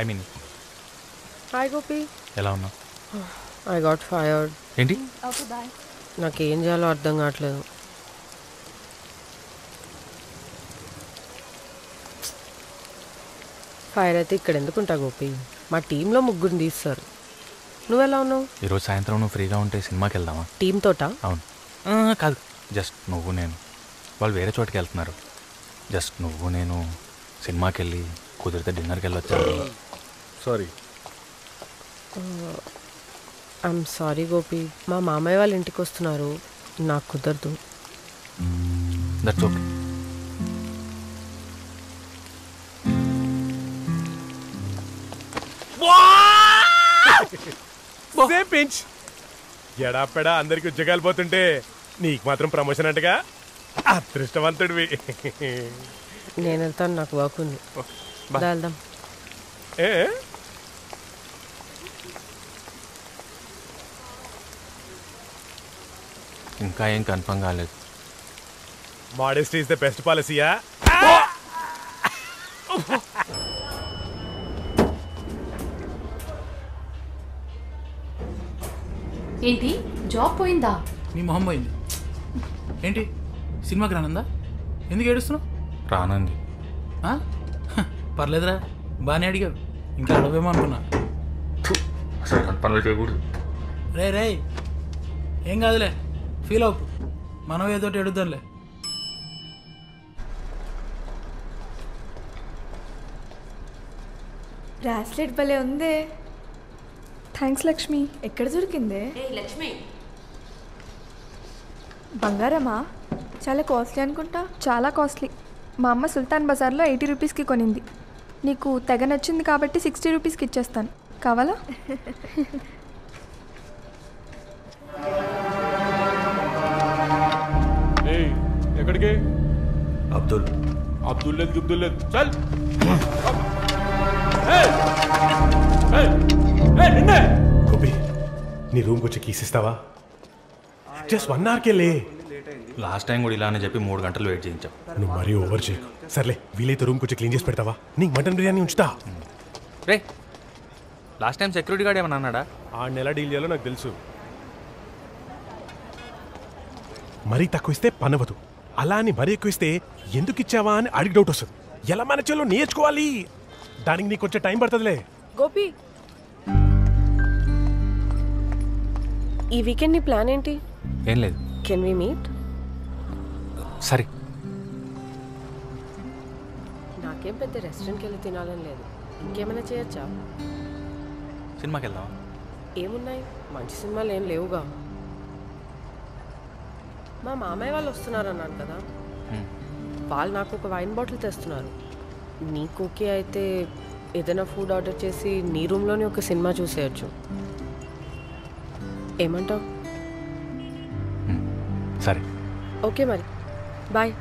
I mean hi Gopi. ఎలా ఉన్నావు? I got fired. ఏంటి? Okay bye. నాకేం చేయాలో అర్థం కావట్లేదు. ఫైర్ అయితే ఇక్కడ ఎందుకుంటా గోపి? మా టీంలో ముగ్గురిని తీస్తారు. నువ్వెలా ఉన్నావు? ఈరోజు సాయంత్రం నువ్వు ఫ్రీగా ఉంటే సినిమాకి వెళ్దామా? టీమ్ తోట? అవును. కాదు, జస్ట్ నువ్వు నేను. వాళ్ళు వేరే చోటుకి వెళ్తున్నారు. జస్ట్ నువ్వు నేను సినిమాకి వెళ్ళి కుదిరితే డిన్నర్కి వెళ్ళొచ్చా? సారీ. ఐఎమ్ సారీ గోపి, మా మామయ్య వాళ్ళ ఇంటికి వస్తున్నారు, నాకు కుదరదు. That's okay. Same pinch. ఎడాపెడా అందరికి ఉద్యోగాలు పోతుంటే నీకు మాత్రం ప్రమోషన్ అంటగా. అదృష్టవంతుడివి. నేను వెళ్తాను, నాకు వర్క్ ఉంది. వెళ్దాం. ఏ ఇంకా ఏం కన్ఫర్మ్ కాలేదు. మోడెస్టీ ఇస్ ద బెస్ట్ పాలసీయా? ఏంటి జాబ్ పోయిందా? నీ మొహం పోయింది ఏంటి? సినిమాకి రానుందా? ఎందుకు ఏడుస్తున్నావు? రానంది. పర్లేదురా, బాగానే అడిగావు. ఇంకా అడవేమో అనుకున్నా. అసలు పనులు చేయకూడదు. రే రే, ఏం కాదులే, ఫీల్ అవ్వకు. మనం ఏదోటి ఎడుద్దాంలే. బ్రాస్లెట్ భలే ఉందే. థ్యాంక్స్ లక్ష్మి. ఎక్కడ దొరికిందే? లక్ష్మి, బంగారమా? చాలా కాస్ట్లీ అనుకుంటా. చాలా కాస్ట్లీ. మా అమ్మ సుల్తాన్ బజార్లో 80 రూపీస్కి కొనింది. నీకు తెగ నచ్చింది కాబట్టి 60 రూపీస్కి ఇచ్చేస్తాను, కావాలా? ఎక్కడికి? అబ్దుల్ అబ్దుల్ లేదు చల్. గోపి, నీ రూమ్కి వచ్చి కీస్ ఇస్తావా? జస్ట్ 1 అవర్కే లే. లాస్ట్ టైం కూడా ఇలానే చెప్పి 3 గంటలు వెయిట్ చేయించావు. నువ్వు మరీ ఓవర్ చేయకు. సర్లే, వీలైతే రూమ్కి వచ్చి క్లీన్ చేసి పెడతావా? నీకు మటన్ బిర్యానీ ఉంచుతా. రే, లాస్ట్ టైం సెక్యూరిటీ గార్డ్ ఏమన్నా అన్నాడా? 6 నెలల డీల్ చేయాలో నాకు తెలుసు. మరీ తక్కువ ఇస్తే పనవదు, అలా అని మరీ ఎక్కువ ఇస్తే ఎందుకు ఇచ్చావా అని అడిగి డౌట్ వస్తుంది. ఎలా మేనేజ్ చేయాలో నేర్చుకోవాలి. దానికి నీకు వచ్చే టైం పడుతుందిలే. గోపి, ఈ వీకెండ్ నీ ప్లాన్ ఏంటి? ఏం లేదు. Can we meet? సరే. నాకేం పెద్ద రెస్టారెంట్కి వెళ్ళి తినాలని లేదు. ఇంకేమైనా చేయొచ్చా? సినిమాకి వెళ్దామా? ఏమున్నాయి, మంచి సినిమాలు ఏం లేవుగా. మా మామయ్య వాళ్ళు వస్తున్నారు అన్నాను కదా, వాళ్ళు నాకు ఒక వైన్ బాటిల్ తెస్తున్నారు. నీకు ఓకే అయితే ఏదైనా ఫుడ్ ఆర్డర్ చేసి నీ రూమ్లోనే ఒక సినిమా చూసేయచ్చు. ఏమంటావు? సరే. ఓకే మరి, బాయ్.